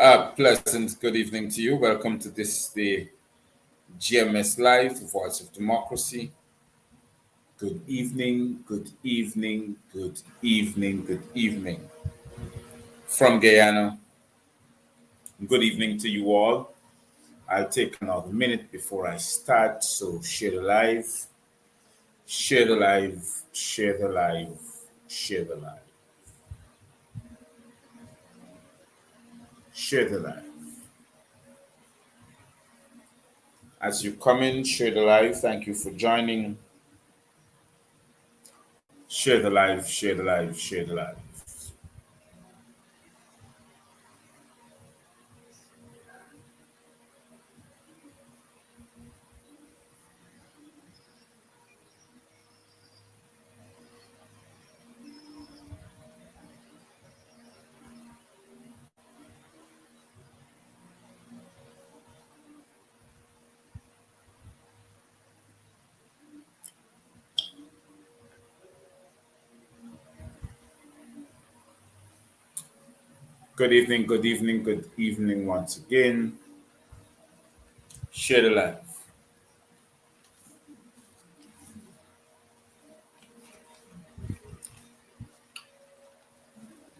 Pleasant good evening to you. Welcome to the GMS Live, Voice of Democracy. Good evening, good evening, good evening, good evening. From Guyana, good evening to you all. I'll take another minute before I start, so share the live, share the live, share the live, share the live, share the live. As you come in, share the live. Thank you for joining. Share the live, share the live, share the live. Good evening, good evening, good evening once again. Share the live.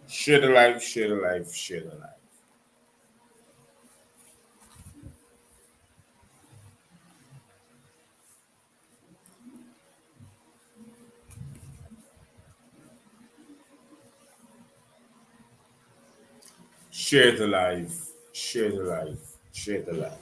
Share the live, share the live, share the live. Share the live, share the live, share the live.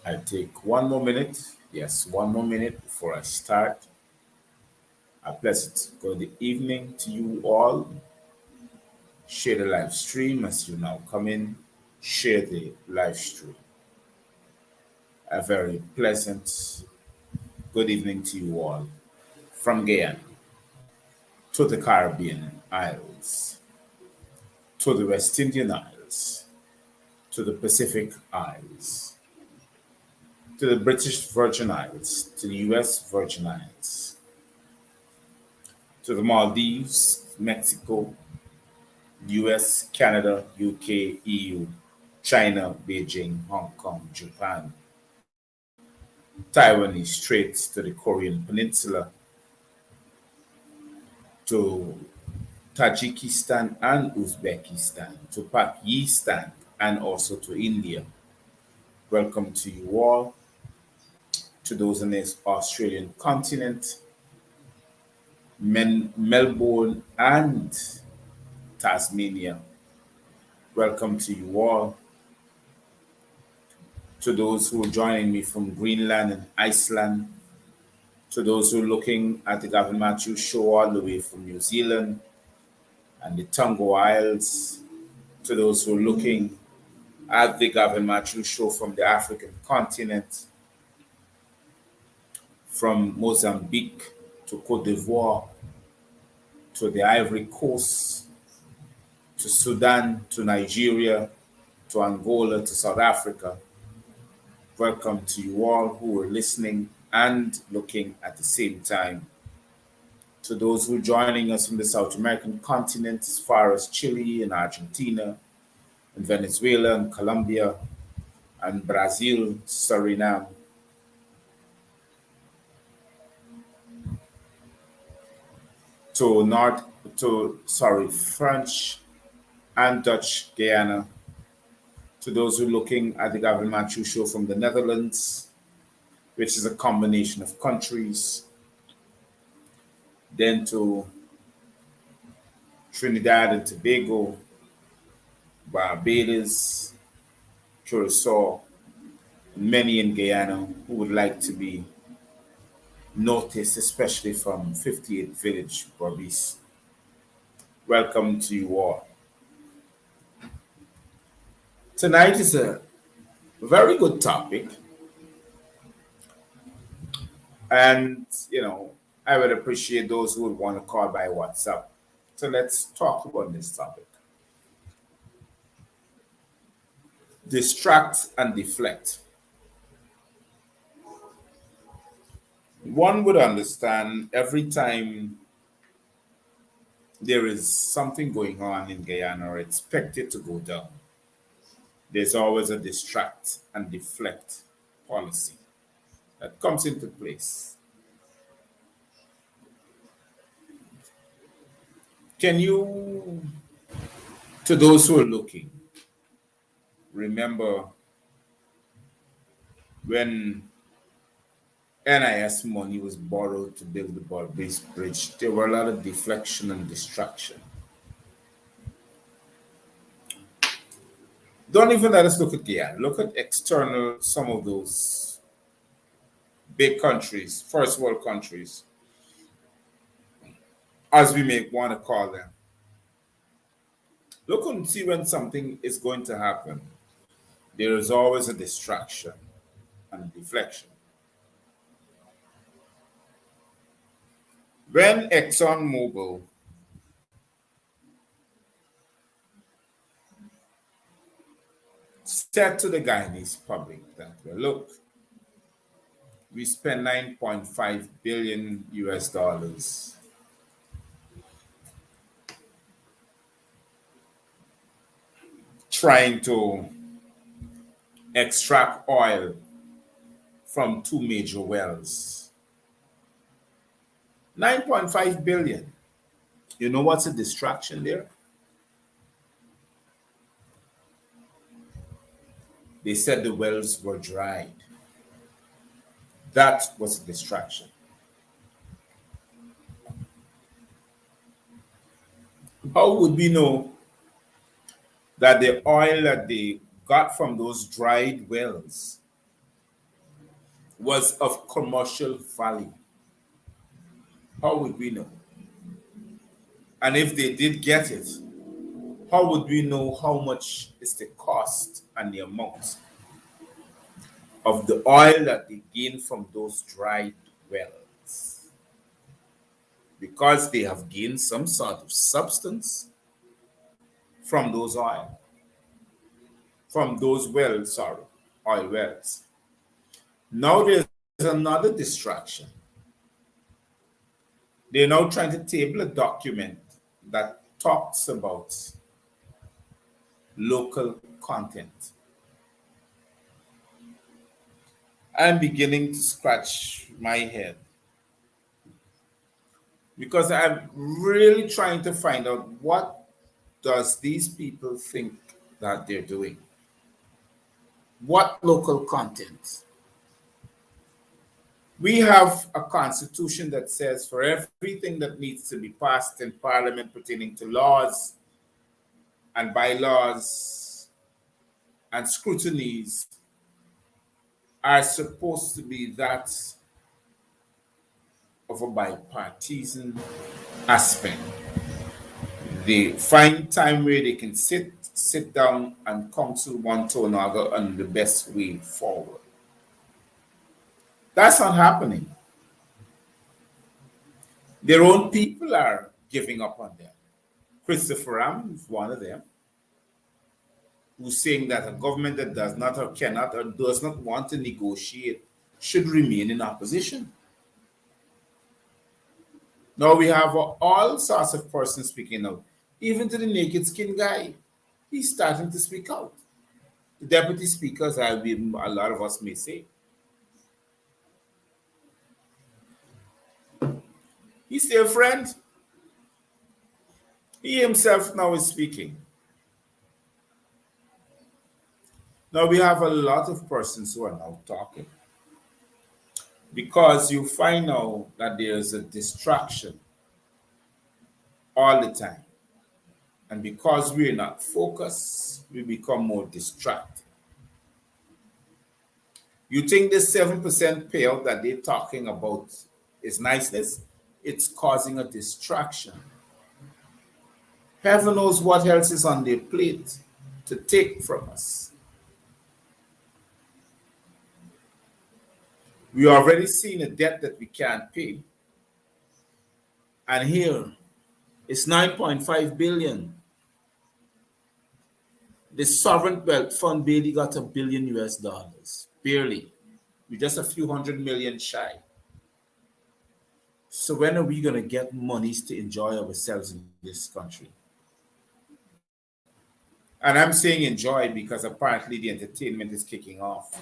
I take one more minute. Yes, one more minute before I start. A pleasant good evening to you all. Share the live stream as you now come in. Share the live stream. A very pleasant good evening to you all from Guyana to the Caribbean Isles, to the West Indian Isles, to the Pacific Isles, to the British Virgin Isles, to the US Virgin Isles, to the Maldives, Mexico, US, Canada, UK, EU, China, Beijing, Hong Kong, Japan, Taiwanese Straits, to the Korean Peninsula, to Tajikistan and Uzbekistan, to Pakistan, and also to India. Welcome to you all, to those in this Australian continent, Melbourne and Tasmania. Welcome to you all, to those who are joining me from Greenland and Iceland, to those who are looking at the Gavin Matthews show all the way from New Zealand and the Tonga Isles, to those who are looking at the Gavin Matthews show from the African continent, from Mozambique to Cote d'Ivoire, to the Ivory Coast, to Sudan, to Nigeria, to Angola, to South Africa. Welcome to you all who are listening and looking at the same time. To those who are joining us from the South American continent, as far as Chile and Argentina, and Venezuela and Colombia, and Brazil, Suriname. French and Dutch Guyana. To those who are looking at the Gavin Matthews show from the Netherlands, which is a combination of countries. Then to Trinidad and Tobago, Barbados, Curacao, and many in Guyana who would like to be noticed, especially from 58th Village, Berbice. Welcome to you all. Tonight is a very good topic. And, I would appreciate those who would want to call by WhatsApp. So let's talk about this topic. Distract and deflect. one would understand every time there is something going on in Guyana or expected to go down, there's always a distract and deflect policy that comes into place. Can you, to those who are looking, remember when NIS money was borrowed to build the Barbase Bridge, there were a lot of deflection and distraction. Don't even let us look at Guyana. Look at external, some of those big countries, first world countries, as we may want to call them. Look and see when something is going to happen. There is always a distraction and deflection. When ExxonMobil said to the Guyanese public that, well, look, we spent 9.5 billion US dollars trying to extract oil from two major wells. 9.5 billion. You know what's a distraction there? They said the wells were dried. That was a distraction. How would we know that the oil that they got from those dried wells was of commercial value? How would we know? And if they did get it, how would we know how much is the cost and the amount of the oil that they gain from those dried wells? Because they have gained some sort of substance from those oil, from those wells, oil wells. Now there's another distraction. They're now trying to table a document that talks about local content. I'm beginning to scratch my head because I'm really trying to find out what does these people think that they're doing. What local content? We have a constitution that says for everything that needs to be passed in parliament pertaining to laws and bylaws and scrutinies are supposed to be that of a bipartisan aspect. They find time where they can sit down and counsel one to another on the best way forward. That's not happening. Their own people are giving up on them. Christopher Ram is one of them, who's saying that a government that does not or cannot or does not want to negotiate should remain in opposition. Now we have all sorts of persons speaking out, even to the naked skin guy. He's starting to speak out. The deputy speakers, a lot of us may say. He's still a friend. He himself now is speaking. Now we have a lot of persons who are now talking because you find out that there's a distraction all the time. And because we're not focused, we become more distracted. You think the 7% payout that they're talking about is niceness? It's causing a distraction. Heaven knows what else is on their plate to take from us. We already seen a debt that we can't pay. And here, it's 9.5 billion. The sovereign wealth fund barely got $1 billion US. Barely. We're just a few hundred million shy. So when are we going to get monies to enjoy ourselves in this country? And I'm saying enjoy because apparently the entertainment is kicking off.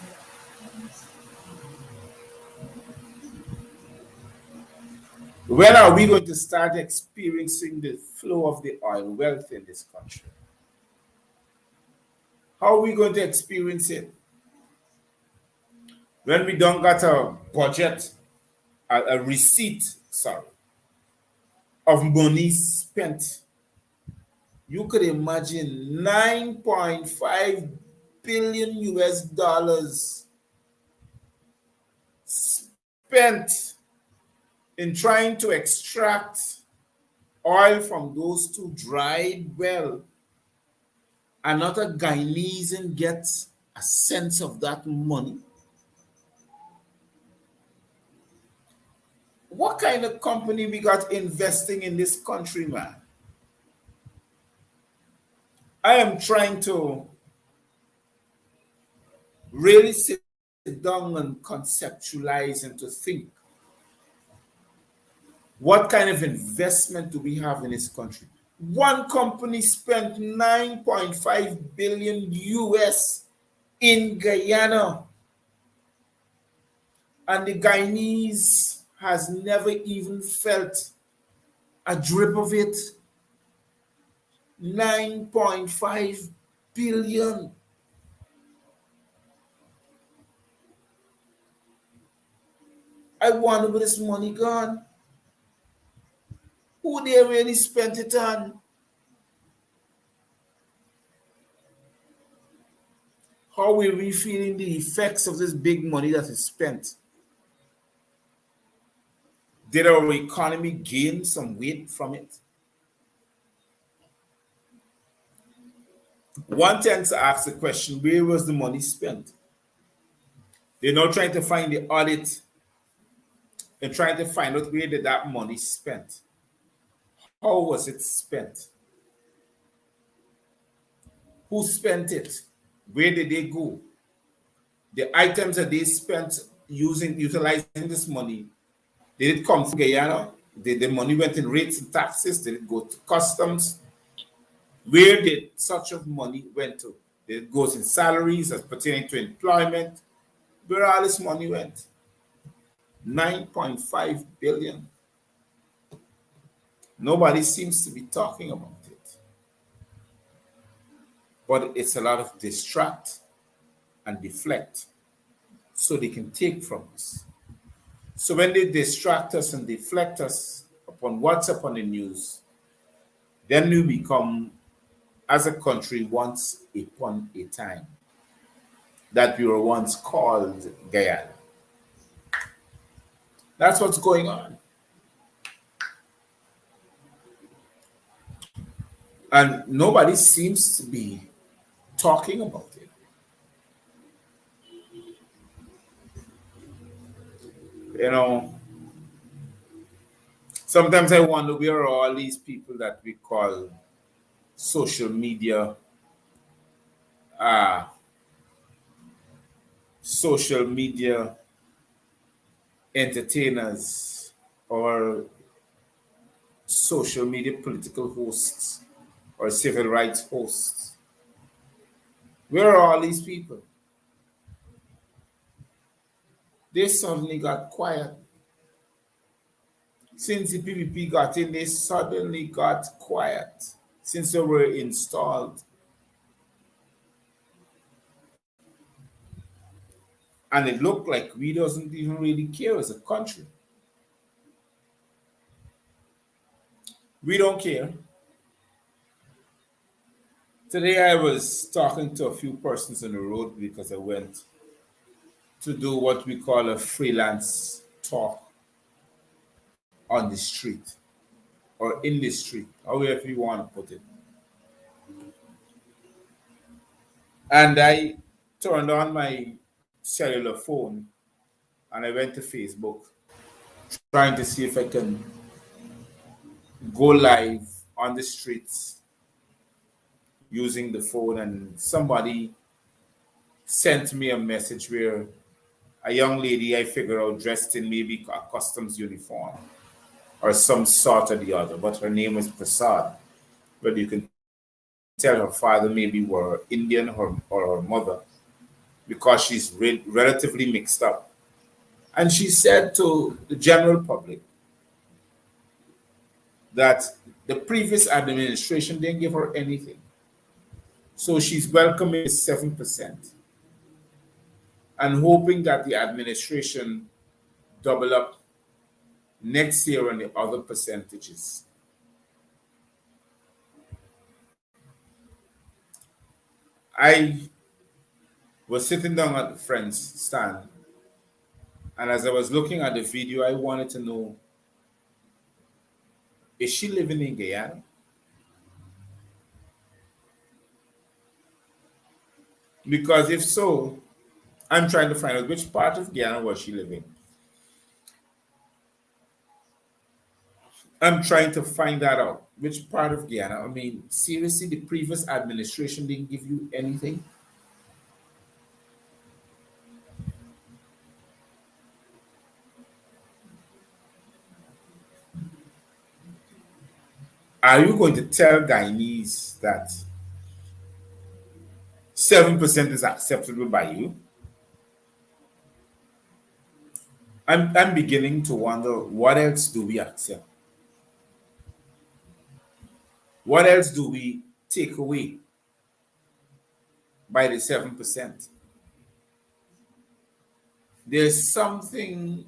When are we going to start experiencing the flow of the oil wealth in this country? How are we going to experience it? When we don't got a budget, a receipt, sorry, of money spent. You could imagine 9.5 billion US dollars spent in trying to extract oil from those two dried well, and not a Guyanese gets a sense of that money. What kind of company we got investing in this country, man? I am trying to really sit down and conceptualize and to think, what kind of investment do we have in this country? One company spent 9.5 billion US in Guyana, and the Guyanese has never even felt a drip of it. 9.5 billion. I wonder where this money gone. Who they really spent it on? How are we feeling the effects of this big money that is spent? Did our economy gain some weight from it? One tends to ask the question, where was the money spent? They're now trying to find the audit and trying to find out where did that money spent. How was it spent? Who spent it? Where did they go? The items that they spent utilizing this money, did it come from Guyana? Did the money went in rates and taxes? Did it go to customs? Where did such of money went to? Did it go in salaries as pertaining to employment? Where all this money went? 9.5 billion. Nobody seems to be talking about it. But it's a lot of distract and deflect so they can take from us. So when they distract us and deflect us upon what's up on the news, then we become, as a country, once upon a time, that we were once called Guyana. That's what's going on. And nobody seems to be talking about it. You know, sometimes I wonder where are all these people that we call social media entertainers or social media political hosts or civil rights hosts. Where are all these people? They suddenly got quiet. Since the PPP got in, they suddenly got quiet since they were installed. And it looked like we doesn't even really care as a country. We don't care. Today I was talking to a few persons on the road because I went to do what we call a freelance talk on the street or in the street, however you want to put it. And I turned on my cellular phone and I went to Facebook trying to see if I can go live on the streets using the phone, and somebody sent me a message where a young lady I figured out dressed in maybe a customs uniform or some sort or the other, but her name was Prasad. But you can tell her father maybe were Indian or her mother because she's relatively mixed up. And she said to the general public that the previous administration didn't give her anything. So she's welcoming this 7% and hoping that the administration double up next year on the other percentages. I was sitting down at the friend's stand, and as I was looking at the video, I wanted to know, is she living in Guyana? Because if so, I'm trying to find out which part of Guyana was she living. I'm trying to find that out. Which part of Guyana? I mean, seriously, the previous administration didn't give you anything? Are you going to tell Guyanese that 7% is acceptable by you? I'm beginning to wonder, what else do we accept? What else do we take away by the 7%? There's something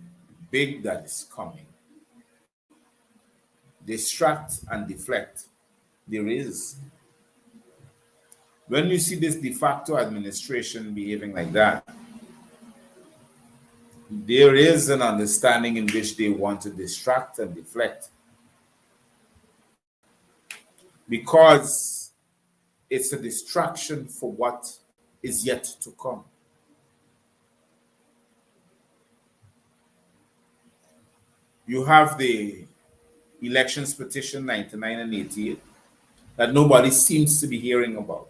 big that is coming. Distract and deflect. There is. When you see this de facto administration behaving like that, there is an understanding in which they want to distract and deflect, because it's a distraction for what is yet to come. You have the elections petition 99 and 88 that nobody seems to be hearing about.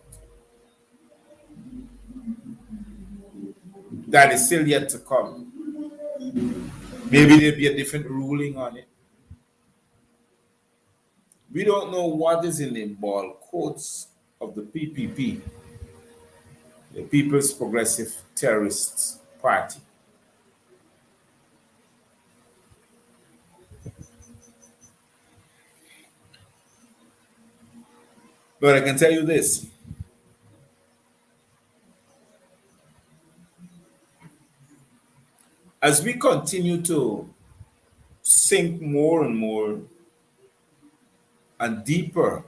That is still yet to come. Maybe there'll be a different ruling on it. We don't know what is in the ball coats of the PPP, the People's Progressive Terrorists Party. But I can tell you this. As we continue to sink more and more and deeper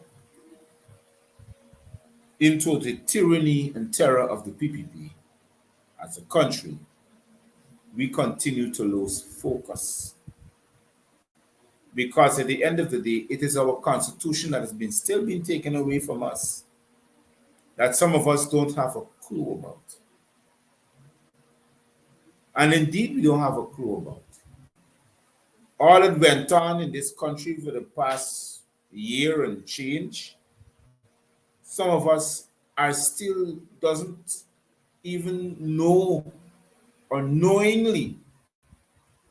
into the tyranny and terror of the PPP as a country, we continue to lose focus. Because at the end of the day, it is our constitution that has been still being taken away from us, that some of us don't have a clue about. And indeed, we don't have a clue about. All that went on in this country for the past year and change, some of us are still doesn't even know or knowingly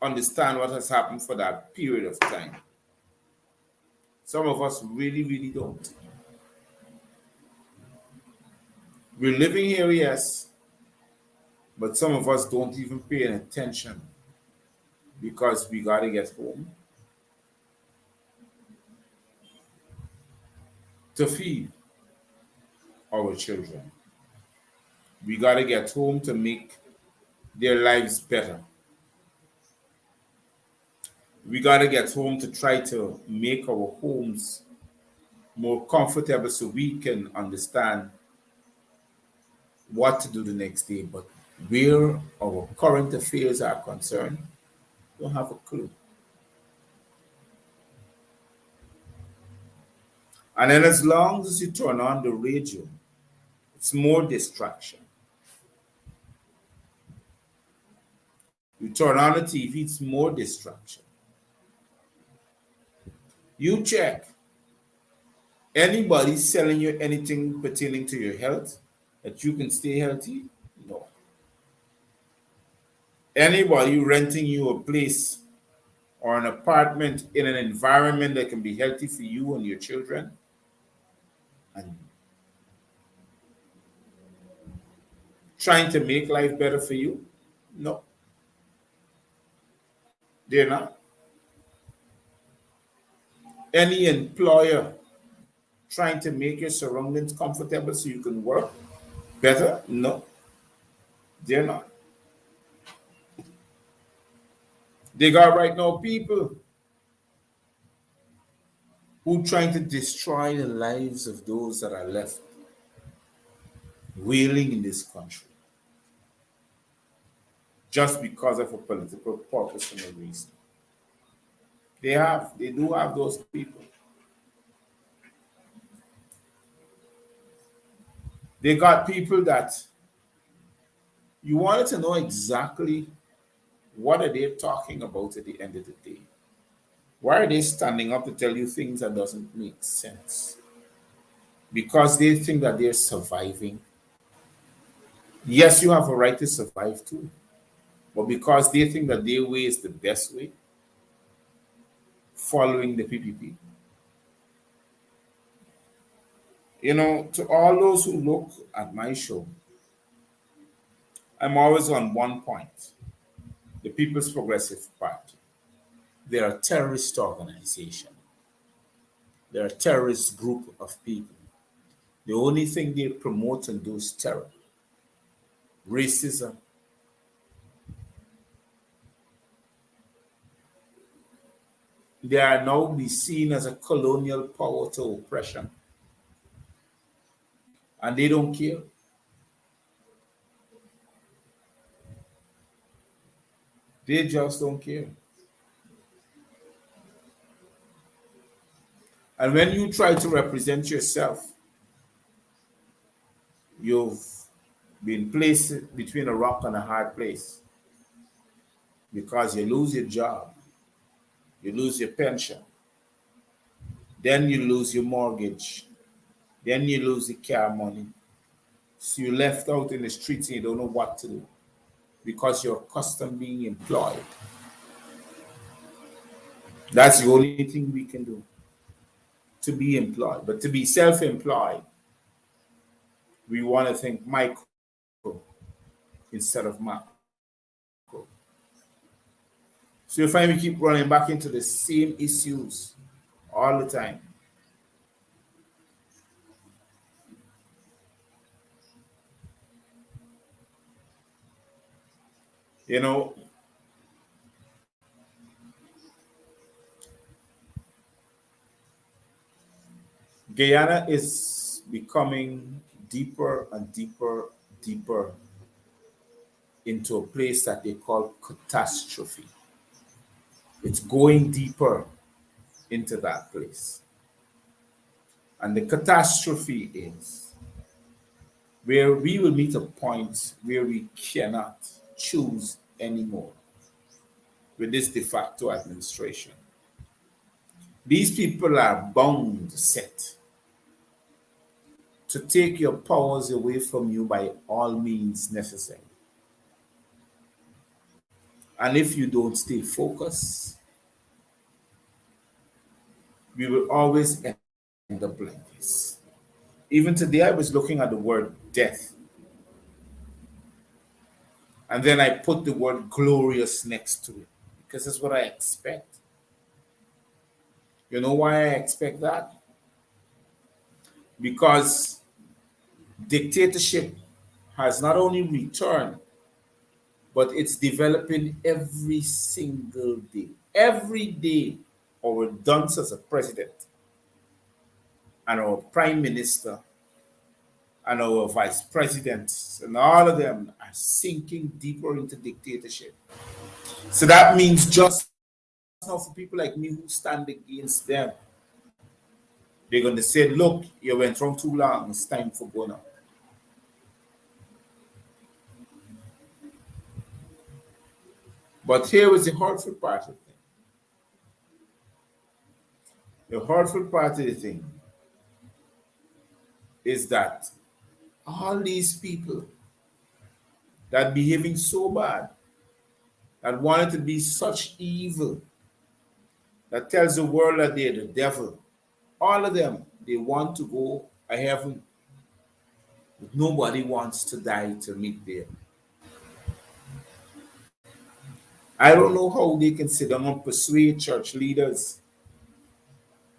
understand what has happened for that period of time. Some of us really, really don't. We're living here, yes, but some of us don't even pay any attention because we got to get home to feed our children. We got to get home to make their lives better. We got to get home to try to make our homes more comfortable so we can understand what to do the next day. But where our current affairs are concerned, don't have a clue. And then as long as you turn on the radio, it's more distraction. You turn on the TV, it's more distraction. You check. Anybody selling you anything pertaining to your health that you can stay healthy? No. Anybody renting you a place or an apartment in an environment that can be healthy for you and your children, and trying to make life better for you? No, they're not. Any employer trying to make your surroundings comfortable so you can work better? No, they're not. They got right now people who trying to destroy the lives of those that are left wailing in this country just because of a political purpose and a reason. They do have those people. They got people that you wanted to know exactly what are they talking about at the end of the day. Why are they standing up to tell you things that doesn't make sense? Because they think that they're surviving. Yes, you have a right to survive too. But because they think that their way is the best way, following the PPP. You know, to all those who look at my show, I'm always on one point: the People's Progressive Party. They're a terrorist organization, they're a terrorist group of people. The only thing they promote and do is terror, racism. They are now be seen as a colonial power to oppression, and they don't care. They just don't care. And when you try to represent yourself, you've been placed between a rock and a hard place because you lose your job, you lose your pension, then you lose your mortgage, then you lose the car money. So you're left out in the streets and you don't know what to do because you're accustomed being employed. That's the only thing we can do, to be employed. But to be self-employed, we want to think micro instead of macro. So you find we keep running back into the same issues all the time. You know, Guyana is becoming deeper and deeper into a place that they call catastrophe. It's going deeper into that place. And the catastrophe is where we will meet a point where we cannot choose anymore with this de facto administration. These people are bound set to take your powers away from you by all means necessary. And if you don't stay focused, we will always end up like this. Even today, I was looking at the word death, and then I put the word glorious next to it because that's what I expect. You know why I expect that? Because dictatorship has not only returned, but it's developing every single day. Every day, our dunce as a president and our prime minister and our vice presidents and all of them are sinking deeper into dictatorship. So that means just now for people like me who stand against them, they're going to say, look, you went wrong too long. It's time for go now. But here is the hurtful part of the thing. The hurtful part of the thing is that all these people that behaving so bad, that wanted to be such evil, that tells the world that they're the devil. All of them, they want to go to heaven. But nobody wants to die to meet there. I don't know how they can sit down and persuade church leaders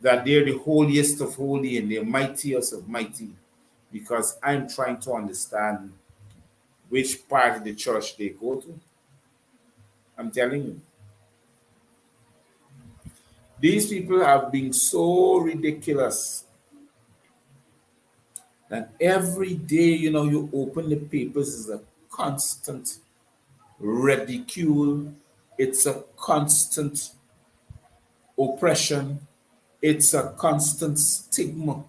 that they're the holiest of holy and they're mightiest of mighty, because I'm trying to understand which part of the church they go to. I'm telling you. These people have been so ridiculous that every day, you open the papers, is a constant ridicule. It's a constant oppression. It's a constant stigma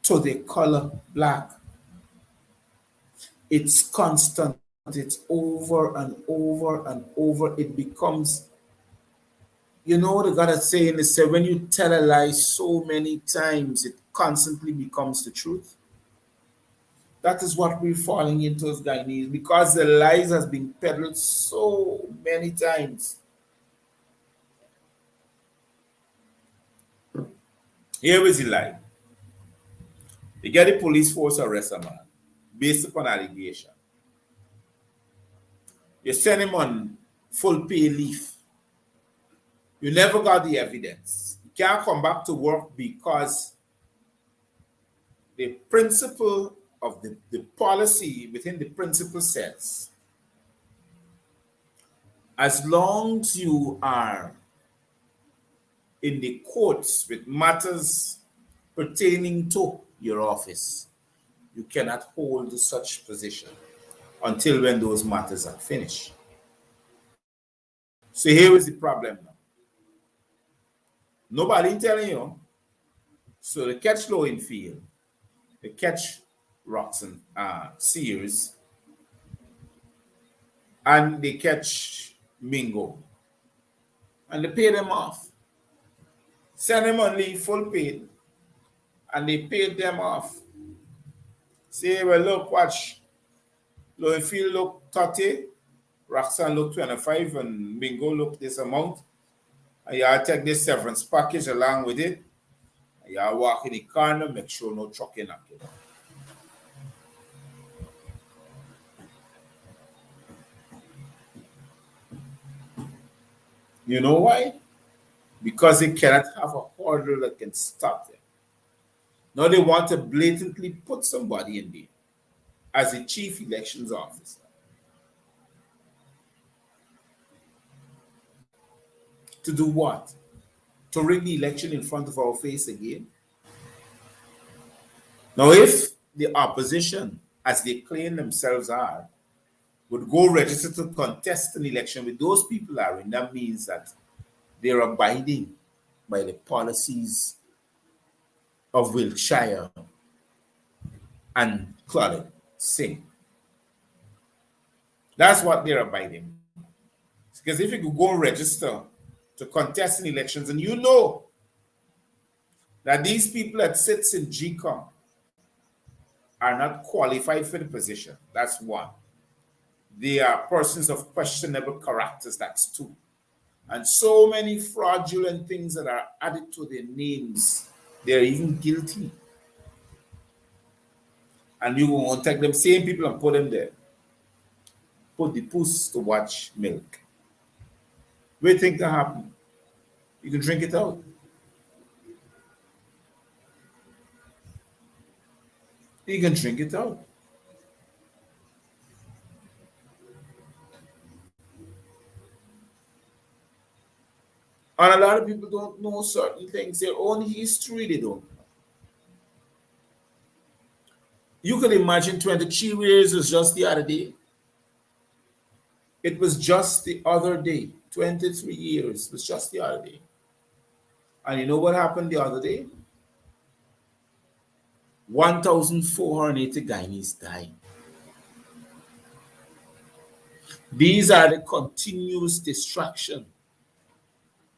to the color black. It's constant. It's over and over and over. It becomes, the God is saying is that when you tell a lie so many times, it constantly becomes the truth. That is what we're falling into as Guyanese, because the lies has been peddled so many times. Here is the lie. You get the police force arrest a man based upon allegation. You send him on full pay leave. You never got the evidence. You can't come back to work because the principle of the policy within the principle says, as long as you are in the courts with matters pertaining to your office, you cannot hold such position until when those matters are finished. So here is the problem now. Nobody telling you. So they catch Lowenfield, they catch Roxanne Sears, and they catch Mingo, and they pay them off. Send them on leave full paid, and they paid them off. Say, well, look, watch. Lowenfield look 30, Roxanne look 25, and Mingo look this amount. And you take this severance package along with it. And you walk in the corner, make sure no truck in it. You know why? Because they cannot have a hurdle that can stop them. Now they want to blatantly put somebody in there as a chief elections officer. To do what? To rig the election in front of our face again? Now, if the opposition, as they claim themselves are, would go register to contest an election with those people are in, that means that they're abiding by the policies of Wiltshire and Claudette Singh. That's what they're abiding. Because if you could go and register to contest in elections, and you know that these people that sits in GCOM are not qualified for the position, that's one. They are persons of questionable characters, that's two. And so many fraudulent things that are added to their names, they're even guilty. And you won't take them same people and put them there. Put the puss to watch milk. What do you think that happen? You can drink it out. You can drink it out. And a lot of people don't know certain things, their own history, they don't know. You can imagine 23 years was just the other day. It was just the other day. 23 years was just the other day. And you know what happened the other day? 1,480 Guyanese died. These are the continuous distraction.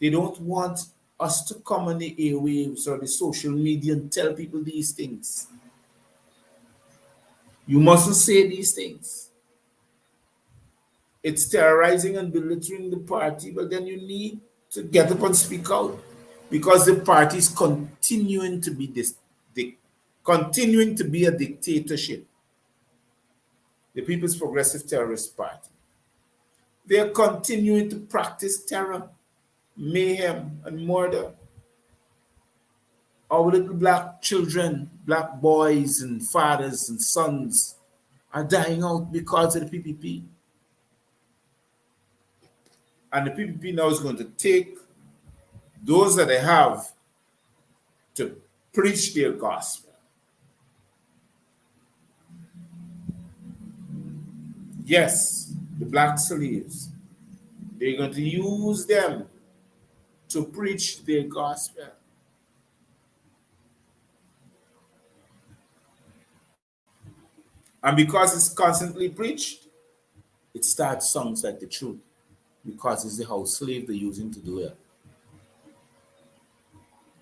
They don't want us to come on the airwaves or the social media and tell people these things. You mustn't say these things. It's terrorizing and belittling the party, but then you need to get up and speak out because the party is continuing to be continuing to be a dictatorship. The People's Progressive Terrorist Party. They are continuing to practice terror, mayhem, and murder. Our little black children, black boys and fathers and sons are dying out because of the PPP. And the PPP now is going to take those that they have to preach their gospel. Yes, the black slaves, they're going to use them to preach their gospel. And because it's constantly preached, it starts sounds like the truth because it's the house slave they're using to do it.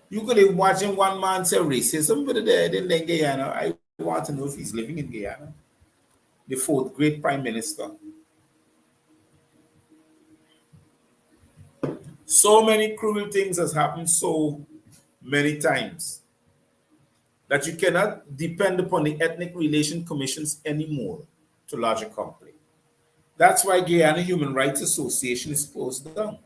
You could imagine one man say racism, but in Guyana, I want to know if he's living in Guyana. The fourth great prime minister. So many cruel things has happened so many times that you cannot depend upon the ethnic relation commissions anymore to lodge a complaint. That's why Guyana Human Rights Association is closed down.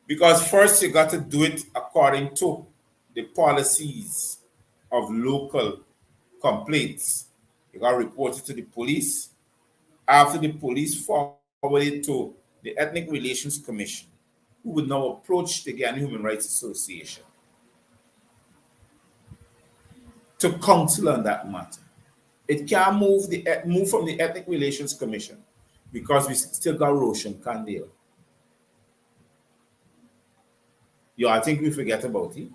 Because first you got to do it according to the policies of local complaints. You got to report it to the police. After the police forward it to the Ethnic Relations Commission, who would now approach the Guyana Human Rights Association to counsel on that matter. It can't move from the Ethnic Relations Commission because we still got Roshan Kandil. I think we forget about him.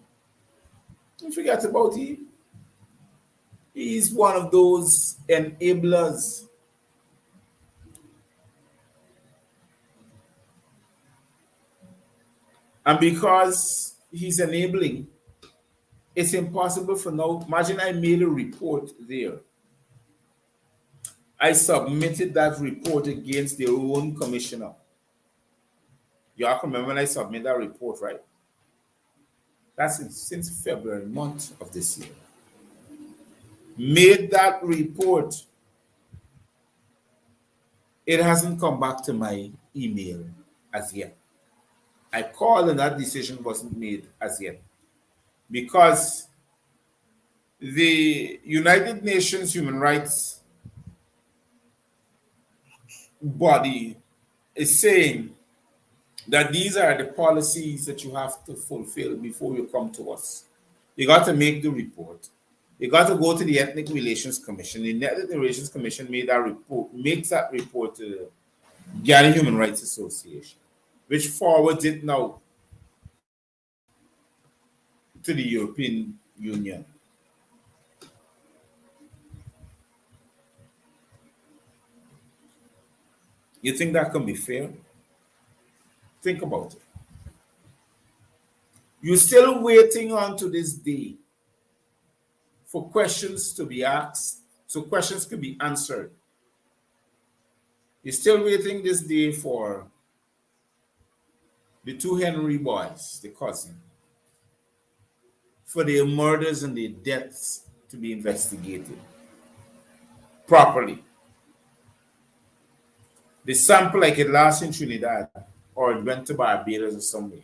We forget about him. He's one of those enablers. And because he's enabling, it's impossible for now. Imagine I made a report there. I submitted that report against their own commissioner. You all can remember when I submitted that report, right? That's since February month of this year. Made that report. It hasn't come back to my email as yet. I called and that decision wasn't made as yet. Because the United Nations Human Rights body is saying that these are the policies that you have to fulfill before you come to us. You got to make the report. You got to go to the Ethnic Relations Commission. The Ethnic Relations Commission makes that report to the Guyana Human Rights Association, which forwards it now to the European Union. You think that can be fair? Think about it. You're still waiting on to this day for questions to be asked, so questions can be answered. You're still waiting this day for the two Henry boys, the cousin, for their murders and their deaths to be investigated properly. The sample like it last in Trinidad or it went to Barbados or somewhere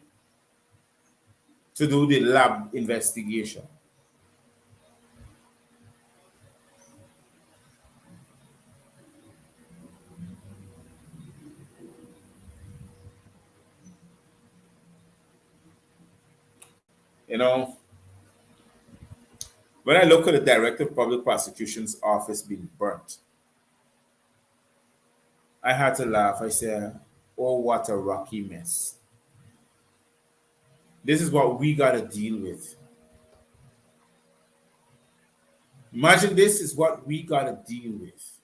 to do the lab investigation. When I look at the Director of Public Prosecution's office being burnt, I had to laugh. I said, oh, what a rocky mess. This is what we got to deal with. Imagine this is what we got to deal with.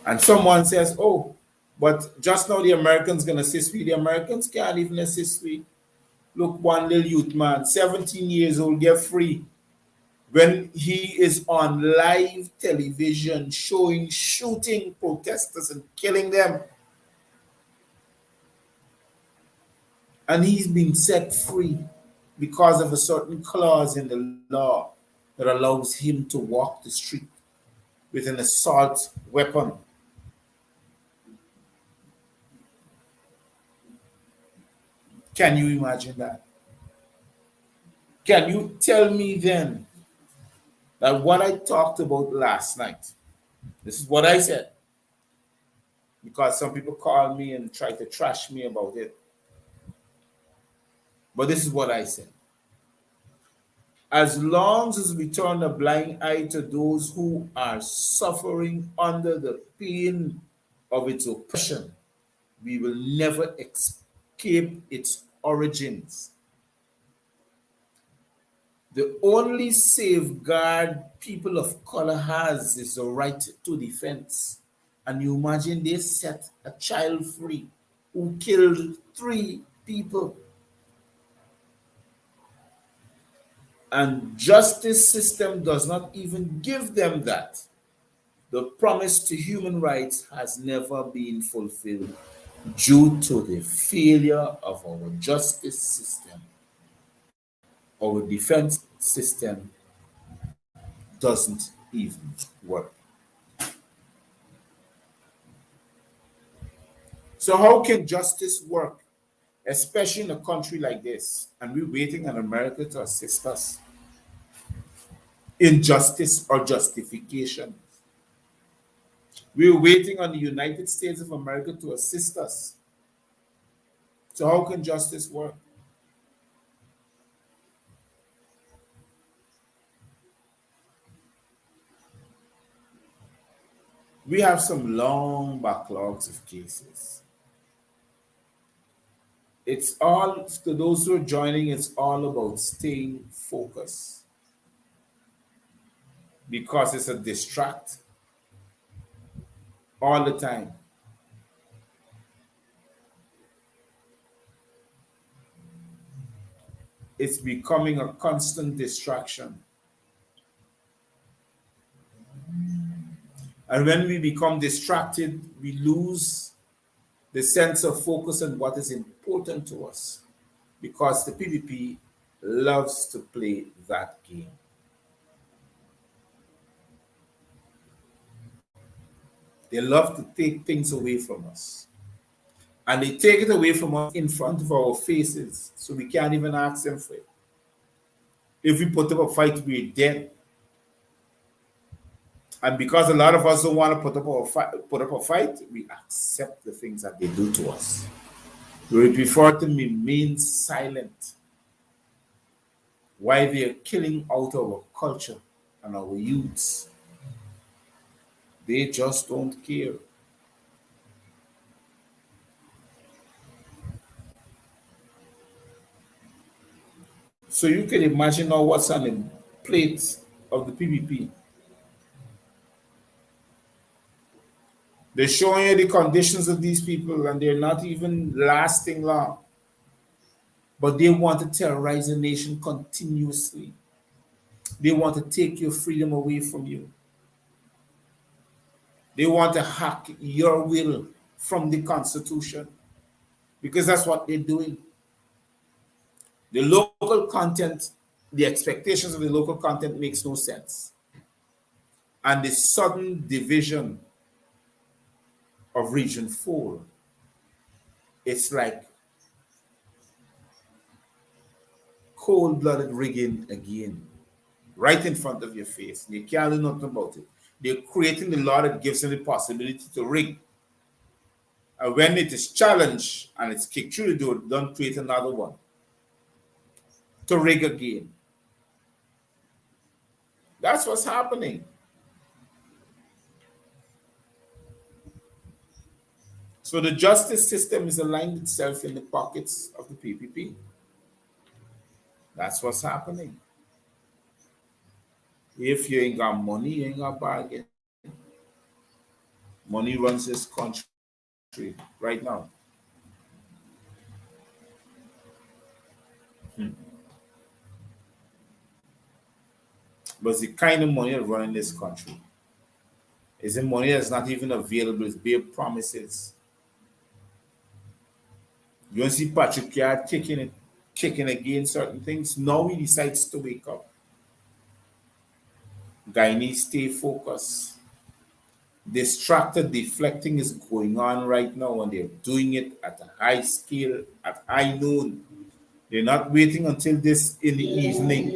And someone says, oh, but just now the Americans going to assist me. The Americans can't even assist me. Look, one little youth man, 17 years old, get free. When he is on live television showing, shooting protesters and killing them. and he's been set free because of a certain clause in the law that allows him to walk the street with an assault weapon. Can you imagine that? Can you tell me then that what I talked about last night, this is what I said, because some people call me and try to trash me about it. But this is what I said. As long as we turn a blind eye to those who are suffering under the pain of its oppression, we will never escape its origins. The only safeguard people of color has is the right to defense. And you imagine they set a child free who killed 3 people. And justice system does not even give them that. The promise to human rights has never been fulfilled due to the failure of our justice system. Our defense system doesn't even work. So how can justice work, especially in a country like this, and we're waiting on America to assist us in justice or justification? We're waiting on the United States of America to assist us. So how can justice work? We have some long backlogs of cases. It's all, to those who are joining, it's all about staying focused because it's a distract all the time. It's becoming a constant distraction. And when we become distracted, we lose the sense of focus on what is important to us because the PPP loves to play that game. They love to take things away from us. And they take it away from us in front of our faces, so we can't even ask them for it. If we put up a fight, we're dead. And because a lot of us don't want to put up a fight, we accept the things that they do to us. We prefer to remain silent while they are killing out our culture and our youths. They just don't care. So you can imagine now what's on the plate of the PPP. They're showing you the conditions of these people, and they're not even lasting long. But they want to terrorize the nation continuously. They want to take your freedom away from you. They want to hack your will from the Constitution because that's what they're doing. The local content, the expectations of the local content makes no sense. And the sudden division of Region 4, it's like cold-blooded rigging again, right in front of your face. You can't do nothing about it. They're creating the law that gives them the possibility to rig. And when it is challenged and it's kicked through the door, don't create another one to rig again. That's what's happening. So the justice system is aligned itself in the pockets of the PPP. That's what's happening. If you ain't got money, you ain't got bargain. Money runs this country right now. But the kind of money that running this country is the money that's not even available. It's bare promises. You don't see Patrick Yard kicking against certain things. Now he decides to wake up. Guyanese stay focused. Distracted deflecting is going on right now, and they're doing it at a high scale, at high noon. They're not waiting until this in the evening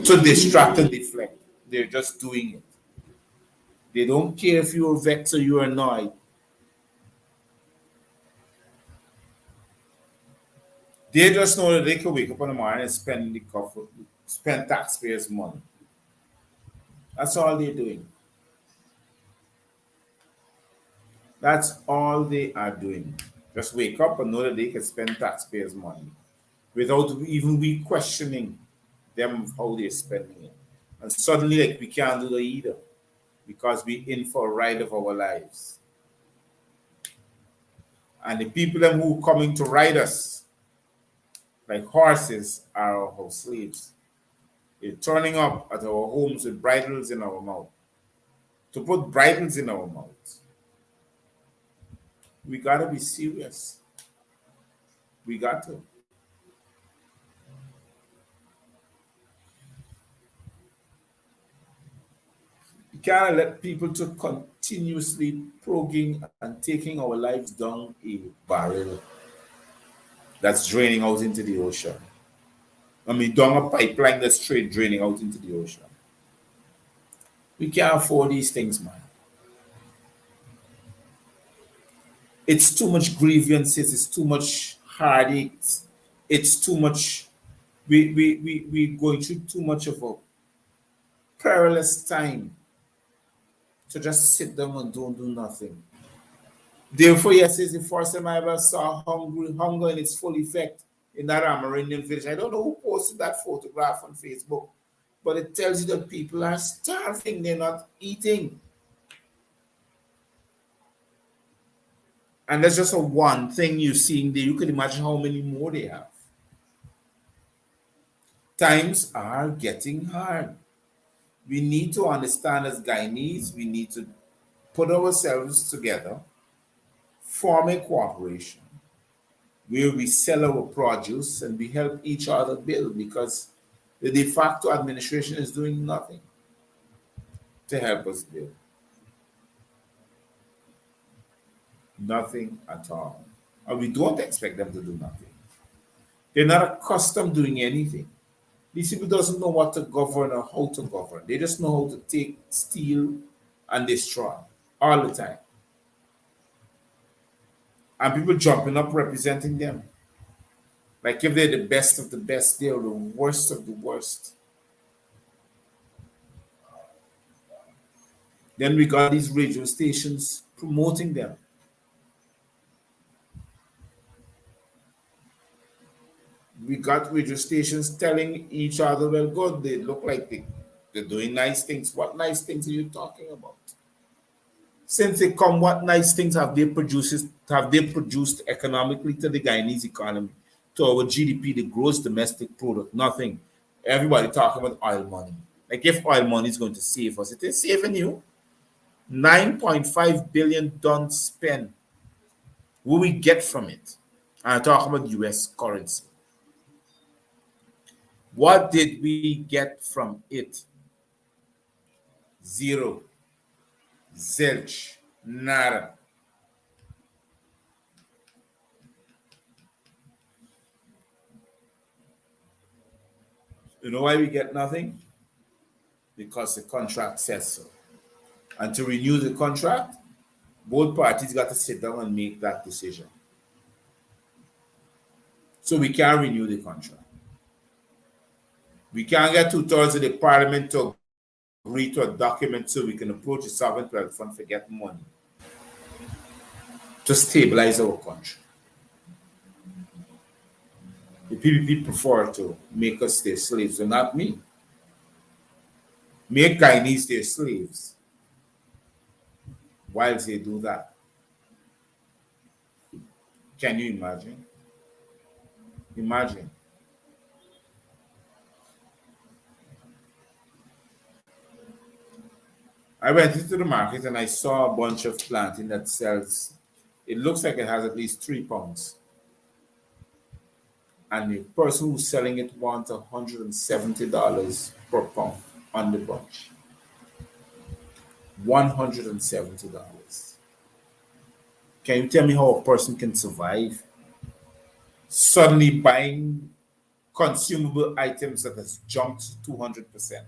to distract and deflect. They're just doing it. They don't care if you're vexed or you're annoyed. They just know that they can wake up in the morning and spend taxpayers' money. That's all they're doing. That's all they are doing. Just wake up and know that they can spend taxpayers' money without even we questioning them of how they're spending it. And suddenly, like, we can't do that either because we're in for a ride of our lives. And the people them who coming to ride us like horses are our slaves. They're turning up at our homes with bridles in our mouth. To put bridles in our mouths. We gotta be serious. We got to. We can't let people to continuously progging and taking our lives down a barrel that's draining out into the ocean. I mean, down a pipeline that's straight draining out into the ocean. We can't afford these things, man. It's too much grievances, it's too much heartaches, it's too much. We're going through too much of a perilous time to just sit down and don't do nothing. Therefore, yes, it's the first time I ever saw hunger in its full effect in that Amerindian village. I don't know who posted that photograph on Facebook, but it tells you that people are starving, they're not eating. And that's just a one thing you're seeing there. You can imagine how many more they have. Times are getting hard. We need to understand as Guyanese, we need to put ourselves together, form a cooperation where we sell our produce and we help each other build because the de facto administration is doing nothing to help us build. Nothing at all. And we don't expect them to do nothing. They're not accustomed doing anything. These people doesn't know what to govern or how to govern. They just know how to take, steal, and destroy all the time. And people jumping up representing them. Like if they're the best of the best, they're the worst of the worst. Then we got these radio stations promoting them. We got radio stations telling each other, well, good, they look like they're doing nice things. What nice things are you talking about? Since they come, what nice things have they produced economically to the Guyanese economy, to our GDP, the gross domestic product? Nothing. Everybody talking about oil money. Like if oil money is going to save us, it is saving you. 9.5 billion done spent. What we get from it? And I'm talking about US currency. What did we get from it? Zero. Zilch. Nada. You know why we get nothing? Because the contract says so. And to renew the contract, both parties got to sit down and make that decision. So we can't renew the contract. We can't get two-thirds of the parliament to agree to a document so we can approach the sovereign wealth fund for getting money to stabilize our country. The PPP prefer to make us their slaves, and not me. Make Guyanese their slaves whilst they do that. Can you imagine? Imagine. I went into the market and I saw a bunch of planting that sells. It looks like it has at least £3. and the person who's selling it wants $170 per pound on the bunch. $170. Can you tell me how a person can survive suddenly buying consumable items that has jumped 200%?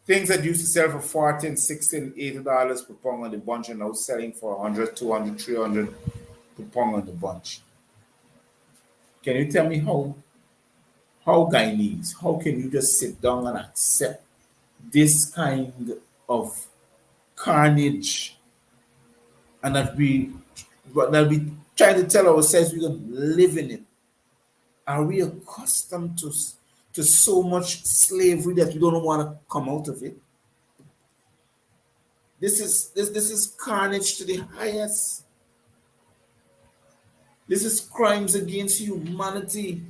Things that used to sell for 14, 16, $80 per pound on the bunch are now selling for 100, 200, 300 per pound on the bunch. Can you tell me how Guyanese, how can you just sit down and accept this kind of carnage and that we try to tell ourselves we're going to live in it? Are we accustomed to so much slavery that we don't want to come out of it? This is carnage to the highest. This is crimes against humanity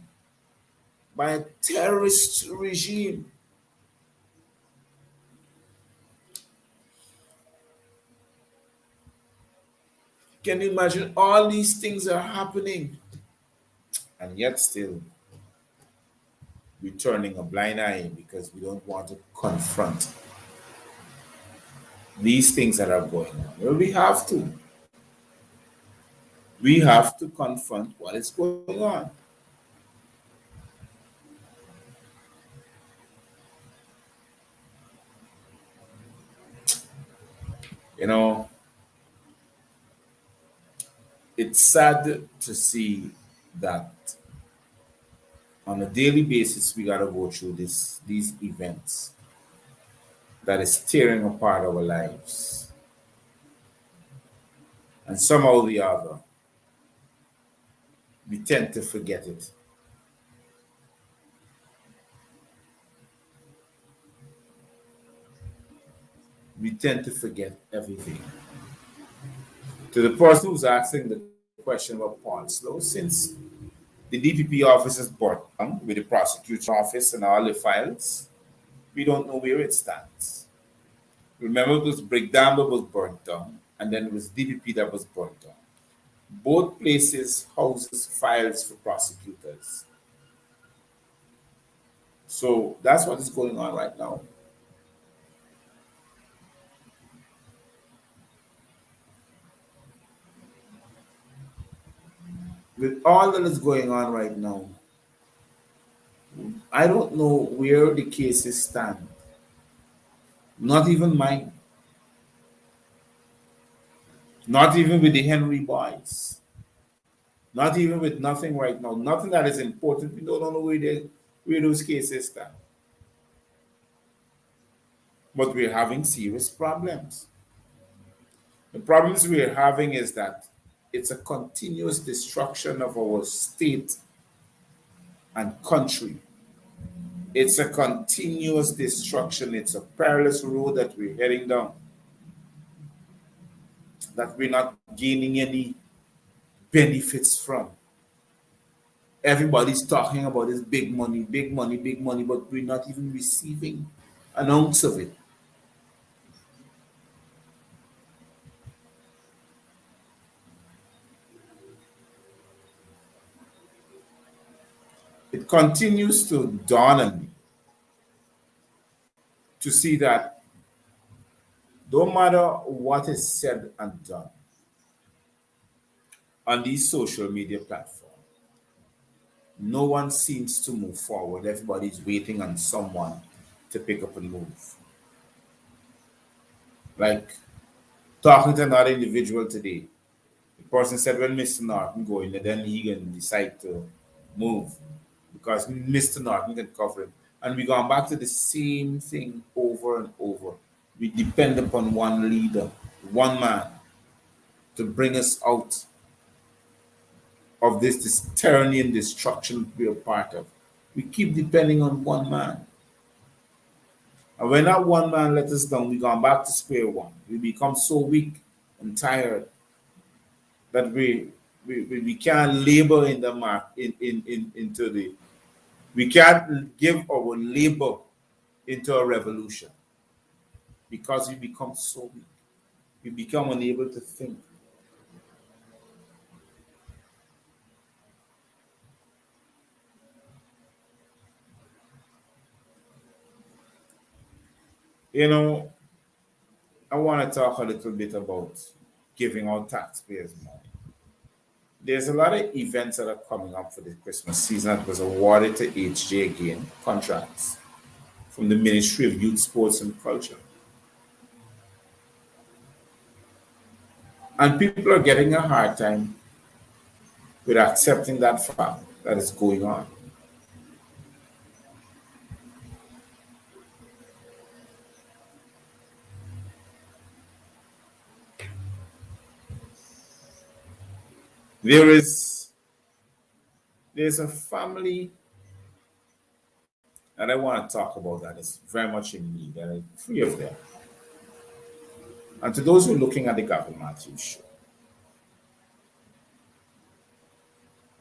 by a terrorist regime. Can you imagine all these things are happening? And yet still we're turning a blind eye because we don't want to confront these things that are going on. Well, we have to. We have to confront what is going on. You know, it's sad to see that on a daily basis we gotta go through these events that is tearing apart our lives. And somehow or the other, we tend to forget it. We tend to forget everything. To the person who's asking the question about Paul Slow, since the DPP office is burnt down with the prosecutor office and all the files, we don't know where it stands. Remember, it was Breakdown that was burnt down, and then it was DPP that was burnt down. Both places houses files for prosecutors. So that's what is going on right now. With all that is going on right now, I don't know where the cases stand. Not even mine. Not even with the Henry boys. Not even with nothing right now. Nothing that is important. We don't know where those cases stand. But we're having serious problems. The problems we're having is that it's a continuous destruction of our state and country. It's a continuous destruction. It's a perilous road that we're heading down, that we're not gaining any benefits from. Everybody's talking about this big money, big money, big money, but we're not even receiving an ounce of it. It continues to dawn on me to see that no matter what is said and done on these social media platforms, no one seems to move forward. Everybody's waiting on someone to pick up and move. Like talking to another individual today, the person said, "When Mr. Norton going, and then he can decide to move because Mr. Norton can cover him." And we gone back to the same thing over and over. We depend upon one leader, one man, to bring us out of this tyranny and destruction we're part of. We keep depending on one man. And when that one man let us down, we gone back to square one. We become so weak and tired that we can't labor in the mark into the we can't give our labor into a revolution because we become so weak. We become unable to think. You know, I want to talk a little bit about giving out taxpayers money. There's a lot of events that are coming up for the Christmas season that was awarded to HJ again, contracts from the Ministry of Youth, Sports and Culture. And people are getting a hard time with accepting that fact that is going on. There is there's a family that I want to talk about that is very much in need. There are three of them. And to those who are looking at the Gavin Matthews show,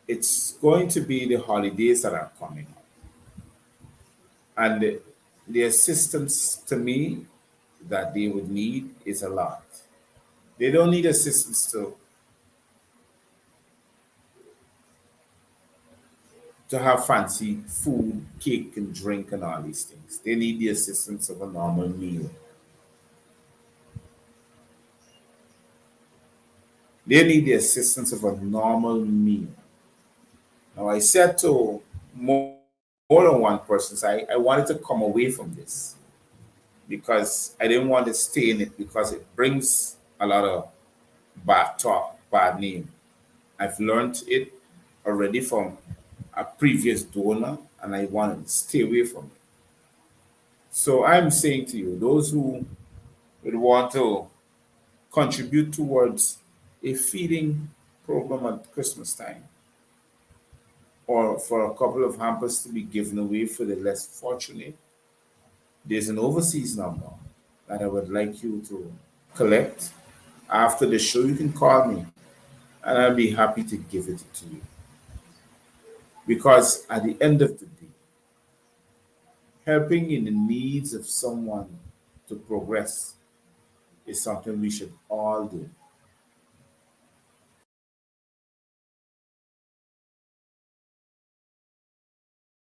it's going to be the holidays that are coming up. And the assistance to me that they would need is a lot. They don't need assistance to have fancy food, cake, and drink, and all these things. They need the assistance of a normal meal. They need the assistance of a normal meal. Now, I said to more than one person, so I wanted to come away from this because I didn't want to stay in it because it brings a lot of bad talk, bad name. I've learned it already from a previous donor and I want to stay away from it. So I'm saying to you, those who would want to contribute towards a feeding program at Christmas time or for a couple of hampers to be given away for the less fortunate, there's an overseas number that I would like you to collect. After the show, you can call me and I'll be happy to give it to you. Because at the end of the day, helping in the needs of someone to progress is something we should all do.